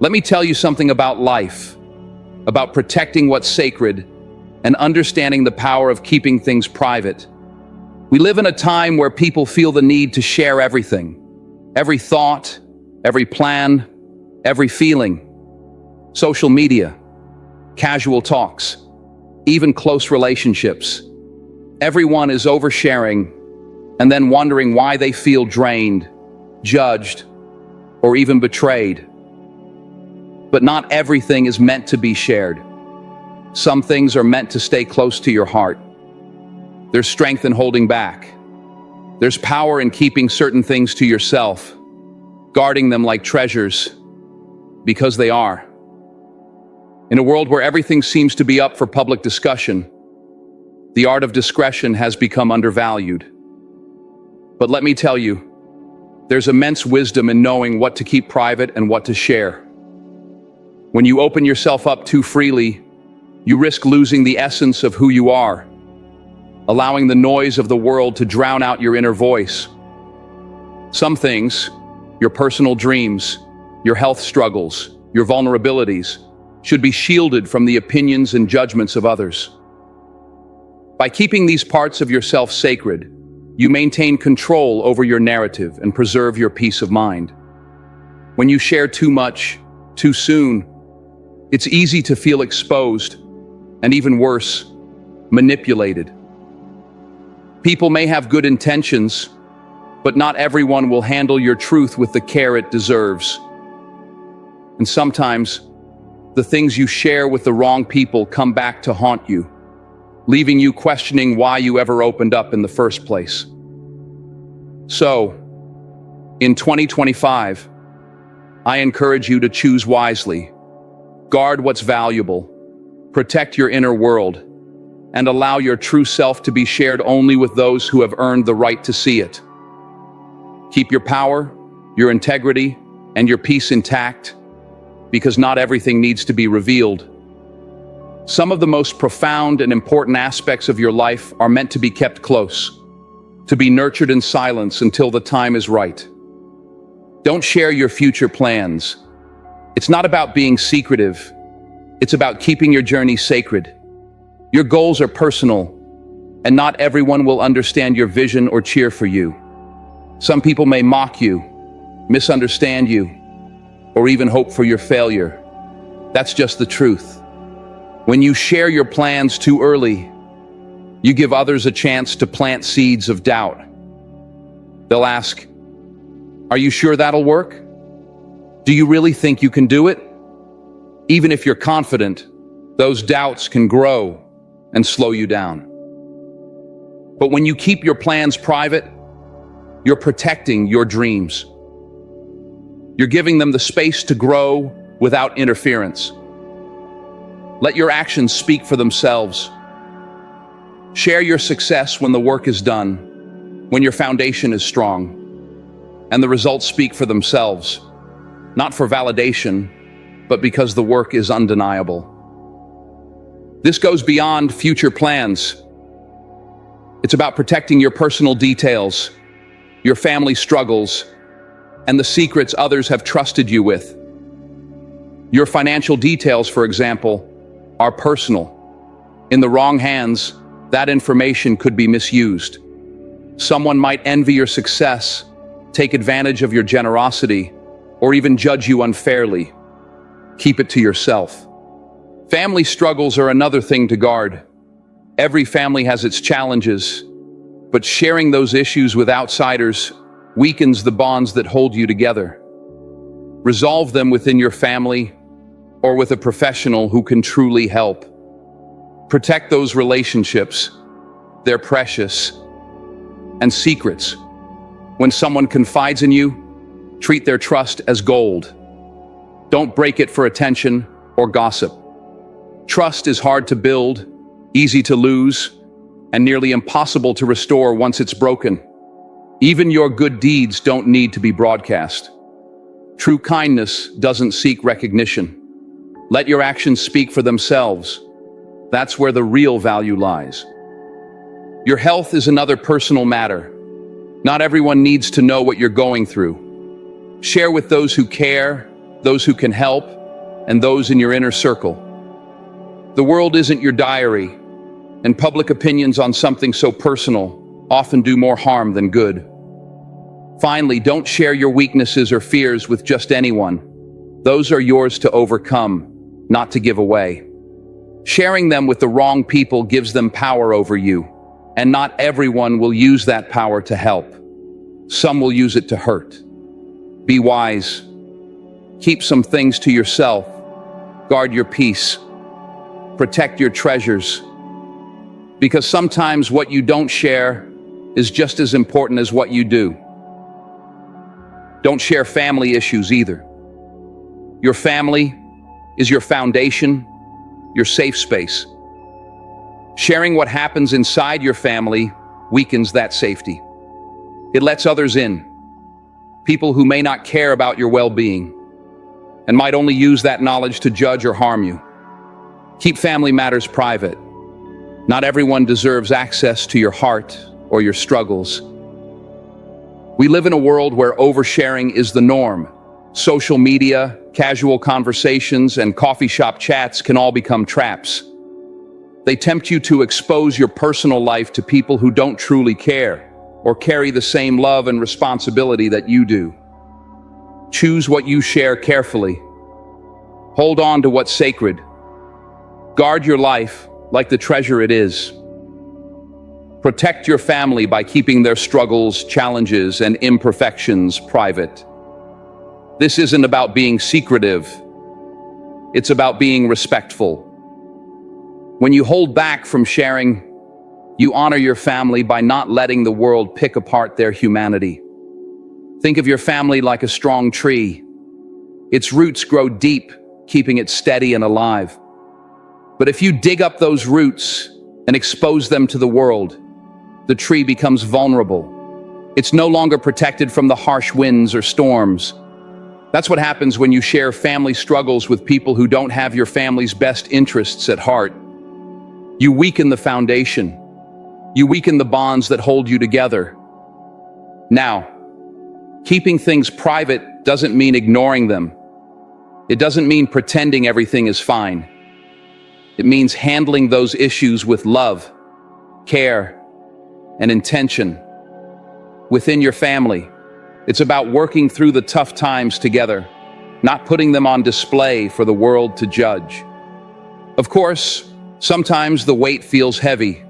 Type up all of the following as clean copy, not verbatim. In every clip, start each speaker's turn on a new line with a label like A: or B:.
A: Let me tell you something about life, about protecting what's sacred and understanding the power of keeping things private. We live in a time where people feel the need to share everything, every thought, every plan, every feeling. Social media, casual talks, even close relationships. Everyone is oversharing and then wondering why they feel drained, judged, or even betrayed. But not everything is meant to be shared. Some things are meant to stay close to your heart. There's strength in holding back. There's power in keeping certain things to yourself, guarding them like treasures, because they are. In a world where everything seems to be up for public discussion, the art of discretion has become undervalued. But let me tell you, there's immense wisdom in knowing what to keep private and what to share. When you open yourself up too freely, you risk losing the essence of who you are, allowing the noise of the world to drown out your inner voice. Some things, your personal dreams, your health struggles, your vulnerabilities, should be shielded from the opinions and judgments of others. By keeping these parts of yourself sacred, you maintain control over your narrative and preserve your peace of mind. When you share too much, too soon, it's easy to feel exposed, and even worse, manipulated. People may have good intentions, but not everyone will handle your truth with the care it deserves. And sometimes, the things you share with the wrong people come back to haunt you, leaving you questioning why you ever opened up in the first place. So, in 2025, I encourage you to choose wisely, guard what's valuable, protect your inner world, and allow your true self to be shared only with those who have earned the right to see it. Keep your power, your integrity, and your peace intact, because not everything needs to be revealed. Some of the most profound and important aspects of your life are meant to be kept close, to be nurtured in silence until the time is right. Don't share your future plans. It's not about being secretive. It's about keeping your journey sacred. Your goals are personal, and not everyone will understand your vision or cheer for you. Some people may mock you, misunderstand you, or even hope for your failure. That's just the truth. When you share your plans too early, you give others a chance to plant seeds of doubt. They'll ask, "Are you sure that'll work? Do you really think you can do it?" Even if you're confident, those doubts can grow and slow you down. But when you keep your plans private, you're protecting your dreams. You're giving them the space to grow without interference. Let your actions speak for themselves. Share your success when the work is done, when your foundation is strong, and the results speak for themselves, not for validation, but because the work is undeniable. This goes beyond future plans. It's about protecting your personal details, your family struggles, and the secrets others have trusted you with. Your financial details, for example, are personal. In the wrong hands, that information could be misused. Someone might envy your success, take advantage of your generosity, or even judge you unfairly. Keep it to yourself. Family struggles are another thing to guard. Every family has its challenges, but sharing those issues with outsiders weakens the bonds that hold you together. Resolve them within your family or with a professional who can truly help. Protect those relationships. They're precious. And secrets. When someone confides in you, treat their trust as gold. Don't break it for attention or gossip. Trust is hard to build, easy to lose, and nearly impossible to restore once it's broken. Even your good deeds don't need to be broadcast. True kindness doesn't seek recognition. Let your actions speak for themselves. That's where the real value lies. Your health is another personal matter. Not everyone needs to know what you're going through. Share with those who care, those who can help, and those in your inner circle. The world isn't your diary, and public opinions on something so personal often do more harm than good. Finally, don't share your weaknesses or fears with just anyone. Those are yours to overcome, not to give away. Sharing them with the wrong people gives them power over you, and not everyone will use that power to help. Some will use it to hurt. Be wise. Keep some things to yourself. Guard your peace. Protect your treasures. Because sometimes what you don't share is just as important as what you do. Don't share family issues either. Your family is your foundation, your safe space. Sharing what happens inside your family weakens that safety. It lets others in, people who may not care about your well-being and might only use that knowledge to judge or harm you. Keep family matters private. Not everyone deserves access to your heart or your struggles. We live in a world where oversharing is the norm. Social media, casual conversations, and coffee shop chats can all become traps. They tempt you to expose your personal life to people who don't truly care or carry the same love and responsibility that you do. Choose what you share carefully. Hold on to what's sacred. Guard your life like the treasure it is. Protect your family by keeping their struggles, challenges, and imperfections private. This isn't about being secretive. It's about being respectful. When you hold back from sharing, you honor your family by not letting the world pick apart their humanity. Think of your family like a strong tree. Its roots grow deep, keeping it steady and alive. But if you dig up those roots and expose them to the world, the tree becomes vulnerable. It's no longer protected from the harsh winds or storms. That's what happens when you share family struggles with people who don't have your family's best interests at heart. You weaken the foundation. You weaken the bonds that hold you together. Now, keeping things private doesn't mean ignoring them. It doesn't mean pretending everything is fine. It means handling those issues with love, care, and intention. Within your family, it's about working through the tough times together, not putting them on display for the world to judge. Of course, sometimes the weight feels heavy.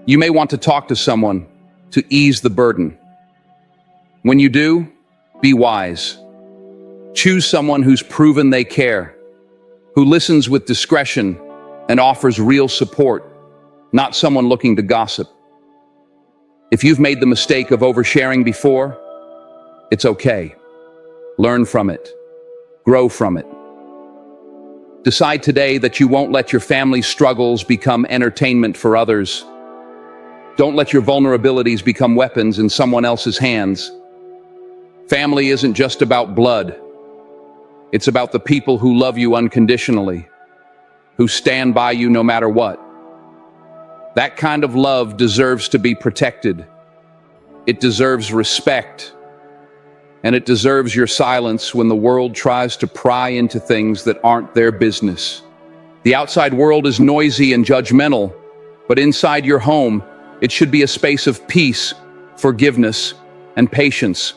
A: You may want to talk to someone to ease the burden. When you do, be wise. Choose someone who's proven they care, who listens with discretion and offers real support, not someone looking to gossip. If you've made the mistake of oversharing before, it's okay. Learn from it. Grow from it. Decide today that you won't let your family's struggles become entertainment for others. Don't let your vulnerabilities become weapons in someone else's hands. Family isn't just about blood. It's about the people who love you unconditionally, who stand by you no matter what. That kind of love deserves to be protected. It deserves respect. And it deserves your silence when the world tries to pry into things that aren't their business. The outside world is noisy and judgmental, but inside your home, it should be a space of peace, forgiveness, and patience.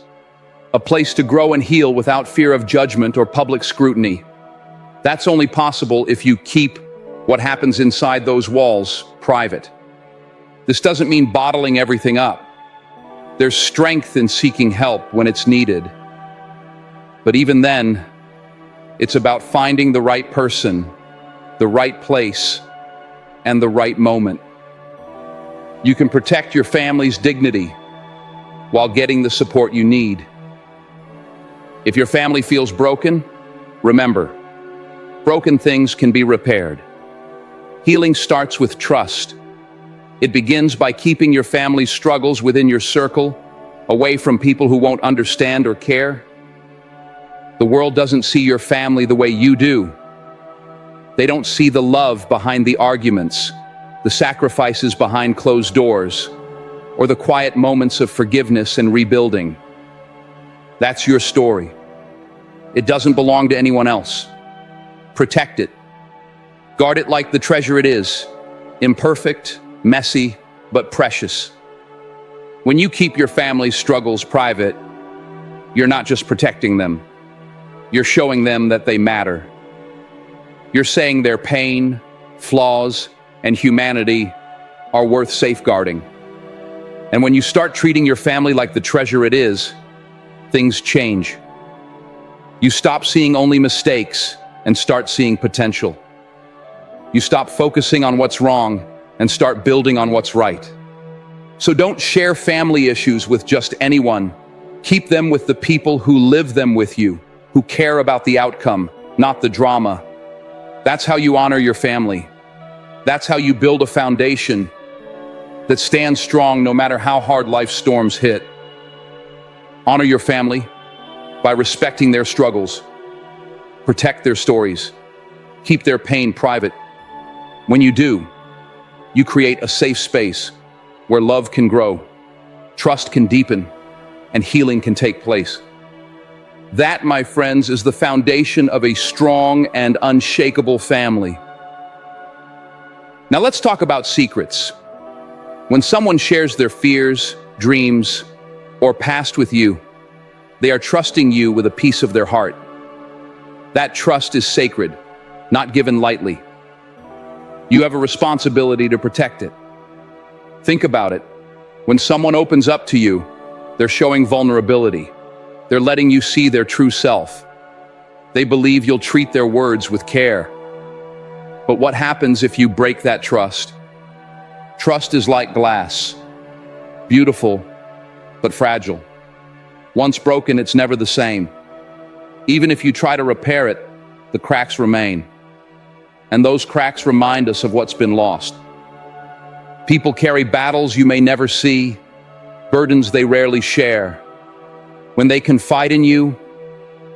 A: A place to grow and heal without fear of judgment or public scrutiny. That's only possible if you keep what happens inside those walls private. This doesn't mean bottling everything up. There's strength in seeking help when it's needed. But even then, it's about finding the right person, the right place, and the right moment. You can protect your family's dignity while getting the support you need. If your family feels broken, remember, broken things can be repaired. Healing starts with trust. It begins by keeping your family's struggles within your circle, away from people who won't understand or care. The world doesn't see your family the way you do. They don't see the love behind the arguments, the sacrifices behind closed doors, or the quiet moments of forgiveness and rebuilding. That's your story. It doesn't belong to anyone else. Protect it. Guard it like the treasure it is. Imperfect, messy, but precious. When you keep your family's struggles private, you're not just protecting them. You're showing them that they matter. You're saying their pain, flaws, and humanity are worth safeguarding. And when you start treating your family like the treasure it is, things change. You stop seeing only mistakes and start seeing potential. You stop focusing on what's wrong and start building on what's right. So don't share family issues with just anyone. Keep them with the people who live them with you, who care about the outcome, not the drama. That's how you honor your family. That's how you build a foundation that stands strong no matter how hard life's storms hit. Honor your family by respecting their struggles. Protect their stories. Keep their pain private. When you do, you create a safe space where love can grow, trust can deepen, and healing can take place. That, my friends, is the foundation of a strong and unshakable family. Now let's talk about secrets. When someone shares their fears, dreams, or past with you, they are trusting you with a piece of their heart. That trust is sacred, not given lightly. You have a responsibility to protect it. Think about it. When someone opens up to you, they're showing vulnerability. They're letting you see their true self. They believe you'll treat their words with care. But what happens if you break that trust? Trust is like glass, beautiful, but fragile. Once broken, it's never the same. Even if you try to repair it, the cracks remain. And those cracks remind us of what's been lost. People carry battles you may never see, burdens they rarely share. When they confide in you,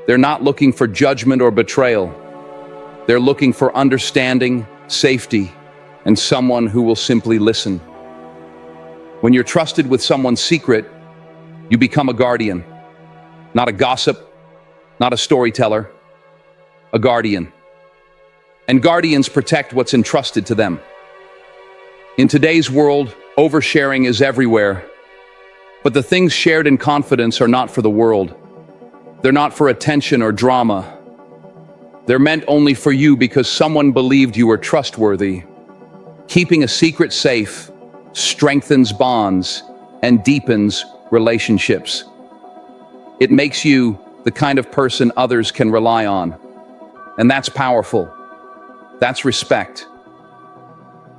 A: they're not looking for judgment or betrayal. They're looking for understanding, safety, and someone who will simply listen. When you're trusted with someone's secret, you become a guardian. Not a gossip, not a storyteller, a guardian. And guardians protect what's entrusted to them. In today's world, oversharing is everywhere. But the things shared in confidence are not for the world. They're not for attention or drama. They're meant only for you because someone believed you were trustworthy. Keeping a secret safe strengthens bonds and deepens relationships. It makes you the kind of person others can rely on. And that's powerful. That's respect.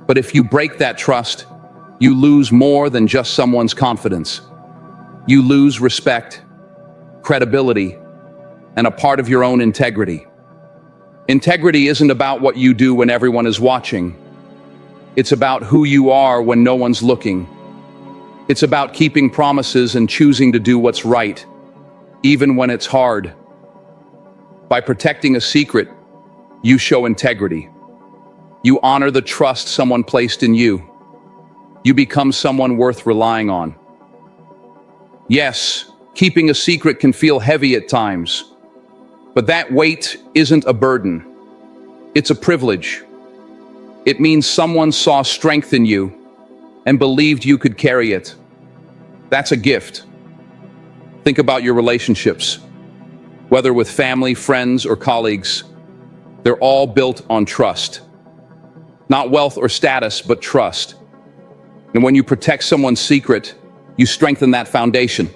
A: But if you break that trust, you lose more than just someone's confidence. You lose respect, credibility, and a part of your own integrity. Integrity isn't about what you do when everyone is watching. It's about who you are when no one's looking. It's about keeping promises and choosing to do what's right, even when it's hard. By protecting a secret, you show integrity. You honor the trust someone placed in you. You become someone worth relying on. Yes, keeping a secret can feel heavy at times, but that weight isn't a burden. It's a privilege. It means someone saw strength in you and believed you could carry it. That's a gift. Think about your relationships. Whether with family, friends, or colleagues, they're all built on trust. Not wealth or status, but trust. And when you protect someone's secret, you strengthen that foundation.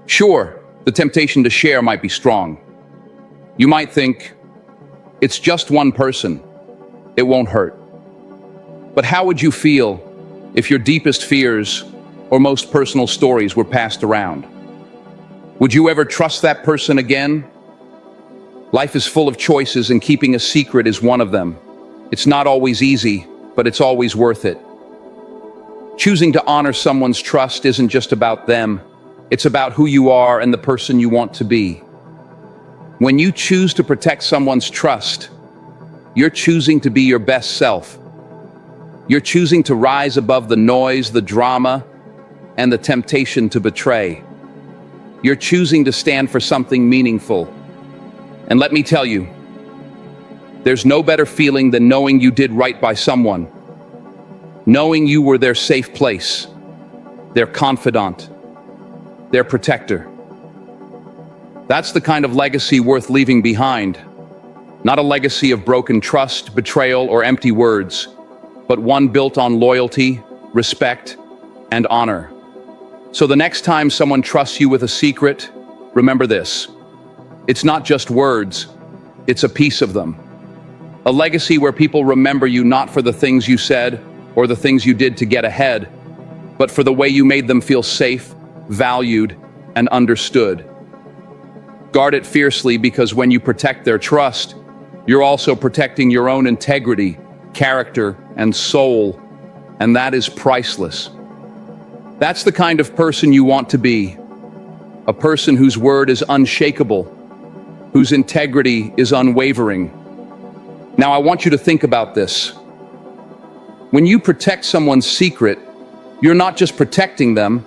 A: Sure, the temptation to share might be strong. You might think, it's just one person. It won't hurt. But how would you feel if your deepest fears or most personal stories were passed around? Would you ever trust that person again? Life is full of choices, and keeping a secret is one of them. It's not always easy, but it's always worth it. Choosing to honor someone's trust isn't just about them. It's about who you are and the person you want to be. When you choose to protect someone's trust, you're choosing to be your best self. You're choosing to rise above the noise, the drama, and the temptation to betray. You're choosing to stand for something meaningful. And let me tell you, there's no better feeling than knowing you did right by someone, knowing you were their safe place, their confidant, their protector. That's the kind of legacy worth leaving behind. Not a legacy of broken trust, betrayal, or empty words, but one built on loyalty, respect, and honor. So the next time someone trusts you with a secret, remember this. It's not just words, it's a piece of them. A legacy where people remember you not for the things you said or the things you did to get ahead, but for the way you made them feel safe, valued, and understood. Guard it fiercely, because when you protect their trust, you're also protecting your own integrity, character, and soul, and that is priceless. That's the kind of person you want to be, a person whose word is unshakable, whose integrity is unwavering. Now, I want you to think about this. When you protect someone's secret, you're not just protecting them,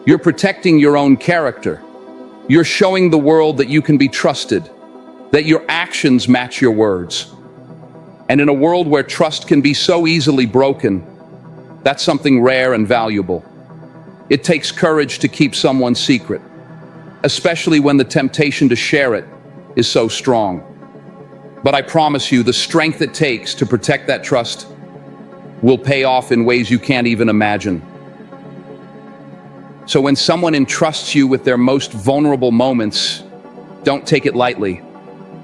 A: you're protecting your own character. You're showing the world that you can be trusted, that your actions match your words. And in a world where trust can be so easily broken, that's something rare and valuable. It takes courage to keep someone's secret, especially when the temptation to share it is so strong. But I promise you, the strength it takes to protect that trust will pay off in ways you can't even imagine. So when someone entrusts you with their most vulnerable moments, don't take it lightly.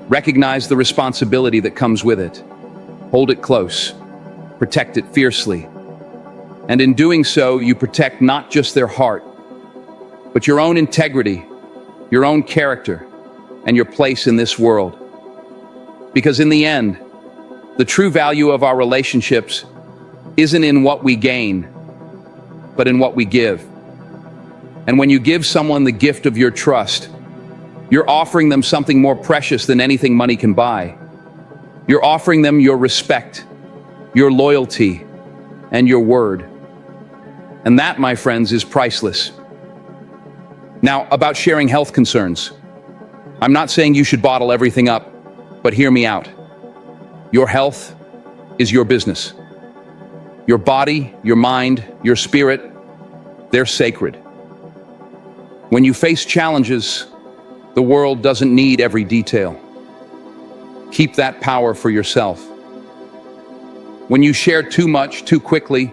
A: Recognize the responsibility that comes with it. Hold it close. Protect it fiercely. And in doing so, you protect not just their heart, but your own integrity, your own character, and your place in this world. Because in the end, the true value of our relationships isn't in what we gain, but in what we give. And when you give someone the gift of your trust, you're offering them something more precious than anything money can buy. You're offering them your respect, your loyalty, and your word. And that, my friends, is priceless. Now, about sharing health concerns. I'm not saying you should bottle everything up, but hear me out. Your health is your business. Your body, your mind, your spirit, they're sacred. When you face challenges, the world doesn't need every detail. Keep that power for yourself. When you share too much, too quickly,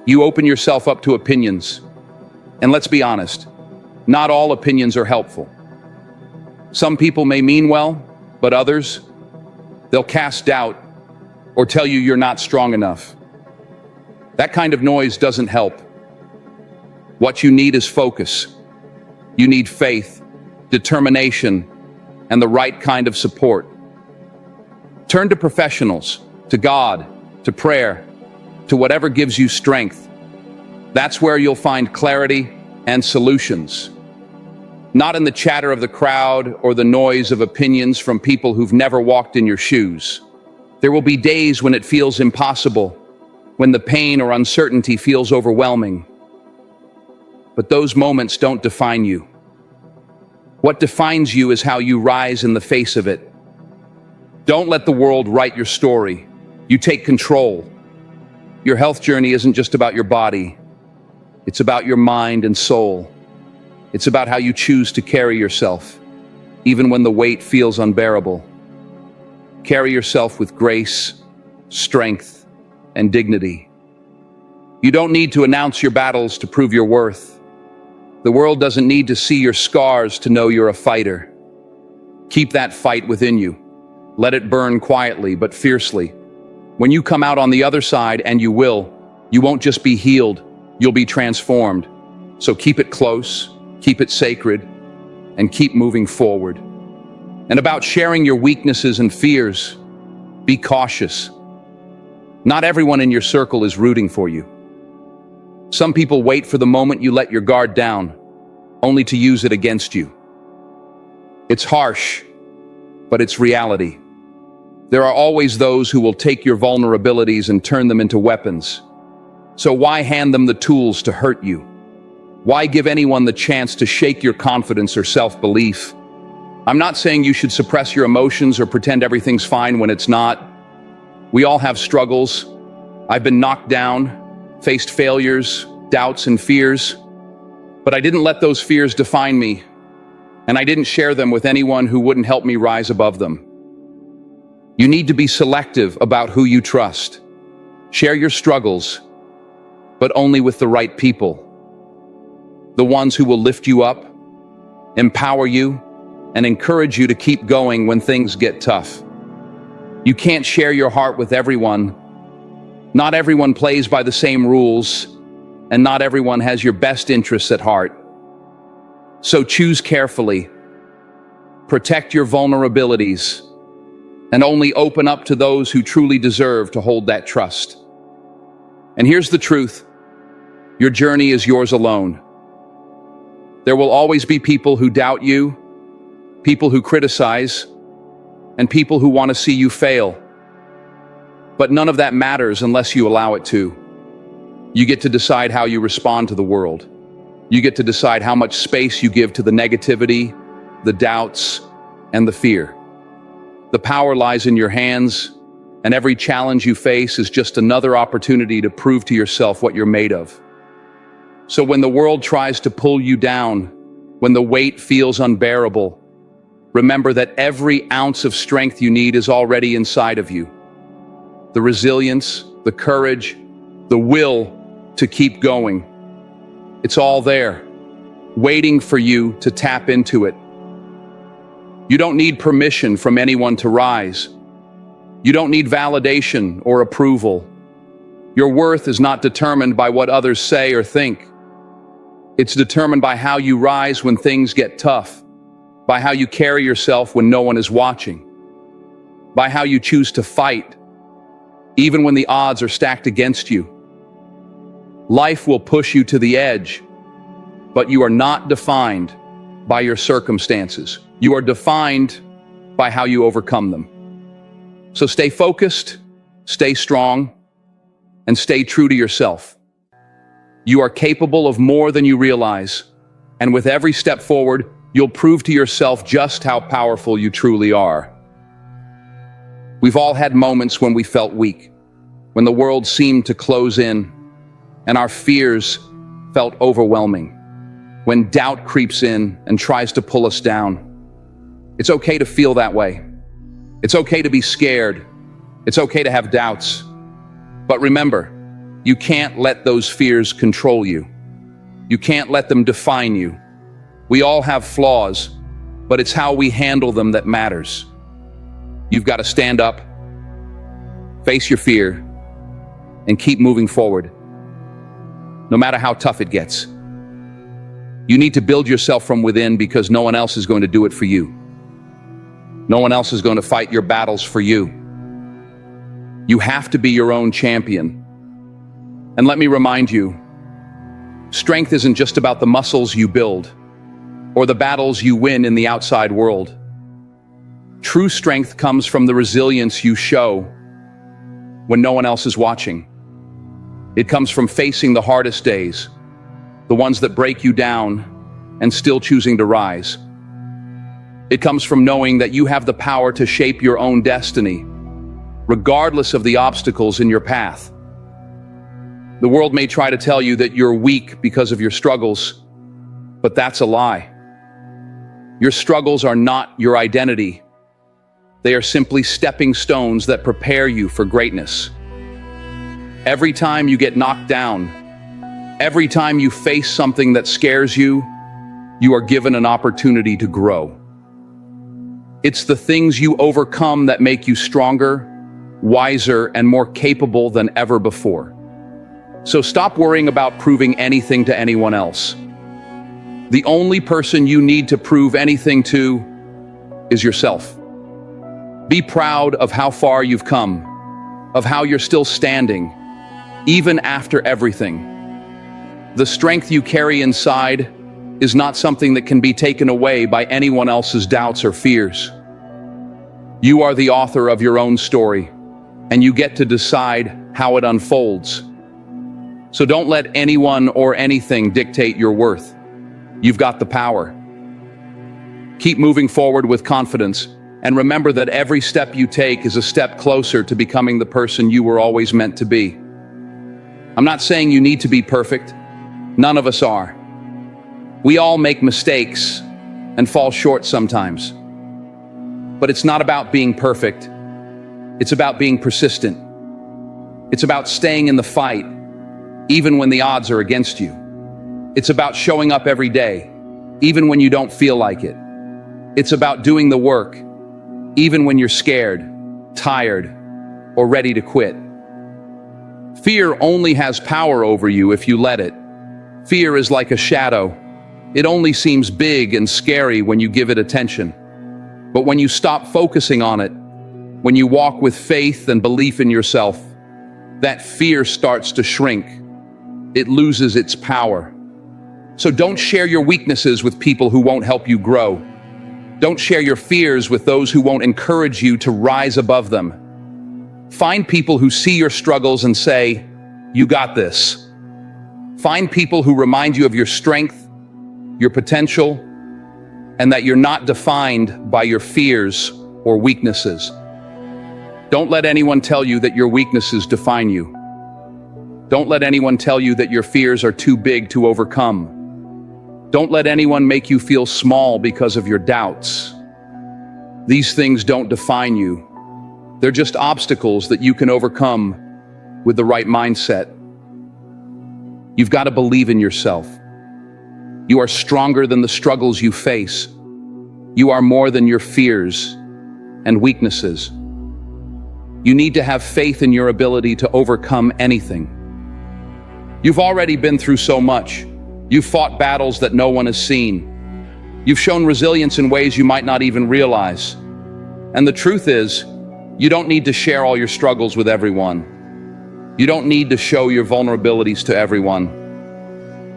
A: you open yourself up to opinions. And let's be honest, not all opinions are helpful. Some people may mean well, but others, they'll cast doubt or tell you you're not strong enough. That kind of noise doesn't help. What you need is focus. You need faith, determination, and the right kind of support. Turn to professionals, to God, to prayer, to whatever gives you strength. That's where you'll find clarity and solutions. Not in the chatter of the crowd or the noise of opinions from people who've never walked in your shoes. There will be days when it feels impossible, when the pain or uncertainty feels overwhelming. But those moments don't define you. What defines you is how you rise in the face of it. Don't let the world write your story. You take control. Your health journey isn't just about your body. It's about your mind and soul. It's about how you choose to carry yourself, even when the weight feels unbearable. Carry yourself with grace, strength, and dignity. You don't need to announce your battles to prove your worth. The world doesn't need to see your scars to know you're a fighter. Keep that fight within you. Let it burn quietly but fiercely. When you come out on the other side, and you will, you won't just be healed, you'll be transformed. So keep it close, keep it sacred, and keep moving forward. And about sharing your weaknesses and fears, be cautious. Not everyone in your circle is rooting for you. Some people wait for the moment you let your guard down, only to use it against you. It's harsh, but it's reality. There are always those who will take your vulnerabilities and turn them into weapons. So why hand them the tools to hurt you? Why give anyone the chance to shake your confidence or self-belief? I'm not saying you should suppress your emotions or pretend everything's fine when it's not. We all have struggles. I've been knocked down, faced failures, doubts, and fears. But I didn't let those fears define me, and I didn't share them with anyone who wouldn't help me rise above them. You need to be selective about who you trust. Share your struggles, but only with the right people. The ones who will lift you up, empower you, and encourage you to keep going when things get tough. You can't share your heart with everyone. Not everyone plays by the same rules, and not everyone has your best interests at heart. So choose carefully. Protect your vulnerabilities, and only open up to those who truly deserve to hold that trust. And here's the truth. Your journey is yours alone. There will always be people who doubt you, people who criticize, and people who want to see you fail. But none of that matters unless you allow it to. You get to decide how you respond to the world. You get to decide how much space you give to the negativity, the doubts, and the fear. The power lies in your hands, and every challenge you face is just another opportunity to prove to yourself what you're made of. So when the world tries to pull you down, when the weight feels unbearable, remember that every ounce of strength you need is already inside of you. The resilience, the courage, the will to keep going. It's all there, waiting for you to tap into it. You don't need permission from anyone to rise. You don't need validation or approval. Your worth is not determined by what others say or think. It's determined by how you rise when things get tough, by how you carry yourself when no one is watching, by how you choose to fight, even when the odds are stacked against you. Life will push you to the edge, but you are not defined by your circumstances. You are defined by how you overcome them. So stay focused, stay strong, and stay true to yourself. You are capable of more than you realize, and with every step forward, you'll prove to yourself just how powerful you truly are. We've all had moments when we felt weak, when the world seemed to close in, and our fears felt overwhelming, when doubt creeps in and tries to pull us down. It's okay to feel that way. It's okay to be scared. It's okay to have doubts. But remember, you can't let those fears control you. You can't let them define you. We all have flaws, but it's how we handle them that matters. You've got to stand up, face your fear, and keep moving forward, no matter how tough it gets. You need to build yourself from within because no one else is going to do it for you. No one else is going to fight your battles for you. You have to be your own champion. And let me remind you, strength isn't just about the muscles you build or the battles you win in the outside world. True strength comes from the resilience you show when no one else is watching. It comes from facing the hardest days, the ones that break you down, and still choosing to rise. It comes from knowing that you have the power to shape your own destiny, regardless of the obstacles in your path. The world may try to tell you that you're weak because of your struggles, but that's a lie. Your struggles are not your identity. They are simply stepping stones that prepare you for greatness. Every time you get knocked down, every time you face something that scares you, you are given an opportunity to grow. It's the things you overcome that make you stronger, wiser, and more capable than ever before. So stop worrying about proving anything to anyone else. The only person you need to prove anything to is yourself. Be proud of how far you've come, of how you're still standing, even after everything. The strength you carry inside is not something that can be taken away by anyone else's doubts or fears. You are the author of your own story, and you get to decide how it unfolds. So don't let anyone or anything dictate your worth. You've got the power. Keep moving forward with confidence, and remember that every step you take is a step closer to becoming the person you were always meant to be. I'm not saying you need to be perfect. None of us are. We all make mistakes and fall short sometimes. But it's not about being perfect. It's about being persistent. It's about staying in the fight, even when the odds are against you. It's about showing up every day, even when you don't feel like it. It's about doing the work, even when you're scared, tired, or ready to quit. Fear only has power over you if you let it. Fear is like a shadow. It only seems big and scary when you give it attention. But when you stop focusing on it, when you walk with faith and belief in yourself, that fear starts to shrink. It loses its power. So don't share your weaknesses with people who won't help you grow. Don't share your fears with those who won't encourage you to rise above them. Find people who see your struggles and say, "You got this." Find people who remind you of your strength, your potential, and that you're not defined by your fears or weaknesses. Don't let anyone tell you that your weaknesses define you. Don't let anyone tell you that your fears are too big to overcome. Don't let anyone make you feel small because of your doubts. These things don't define you. They're just obstacles that you can overcome with the right mindset. You've got to believe in yourself. You are stronger than the struggles you face. You are more than your fears and weaknesses. You need to have faith in your ability to overcome anything. You've already been through so much. You've fought battles that no one has seen. You've shown resilience in ways you might not even realize. And the truth is, you don't need to share all your struggles with everyone. You don't need to show your vulnerabilities to everyone.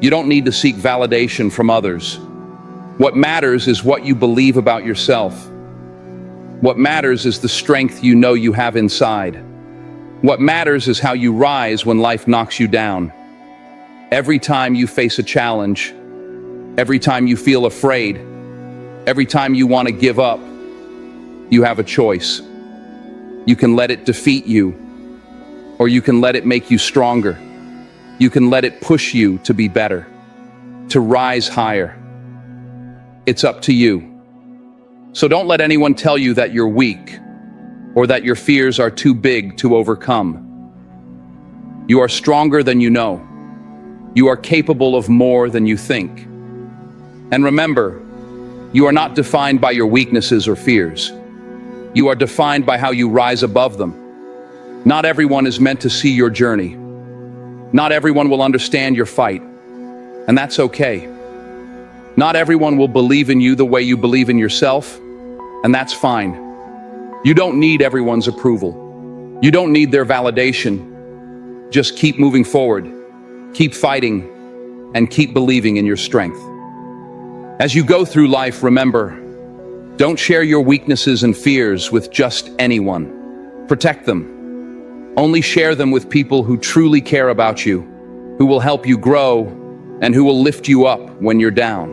A: You don't need to seek validation from others. What matters is what you believe about yourself. What matters is the strength you know you have inside. What matters is how you rise when life knocks you down. Every time you face a challenge, every time you feel afraid, every time you want to give up, you have a choice. You can let it defeat you, or you can let it make you stronger. You can let it push you to be better, to rise higher. It's up to you. So don't let anyone tell you that you're weak, or that your fears are too big to overcome. You are stronger than you know. You are capable of more than you think. And remember, you are not defined by your weaknesses or fears. You are defined by how you rise above them. Not everyone is meant to see your journey. Not everyone will understand your fight, and that's okay. Not everyone will believe in you the way you believe in yourself, and that's fine. You don't need everyone's approval. You don't need their validation. Just keep moving forward. Keep fighting, and keep believing in your strength. As you go through life, remember, don't share your weaknesses and fears with just anyone. Protect them. Only share them with people who truly care about you, who will help you grow, and who will lift you up when you're down.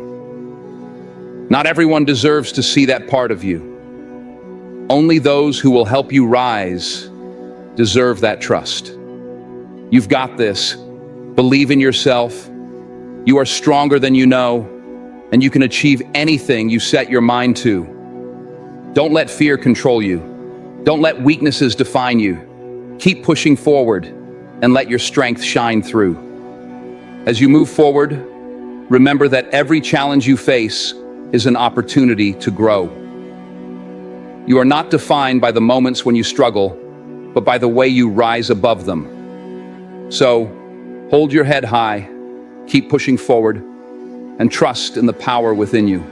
A: Not everyone deserves to see that part of you. Only those who will help you rise deserve that trust. You've got this. Believe in yourself. You are stronger than you know, and you can achieve anything you set your mind to. Don't let fear control you. Don't let weaknesses define you. Keep pushing forward and let your strength shine through. As you move forward, remember that every challenge you face is an opportunity to grow. You are not defined by the moments when you struggle, but by the way you rise above them. So, hold your head high, keep pushing forward, and trust in the power within you.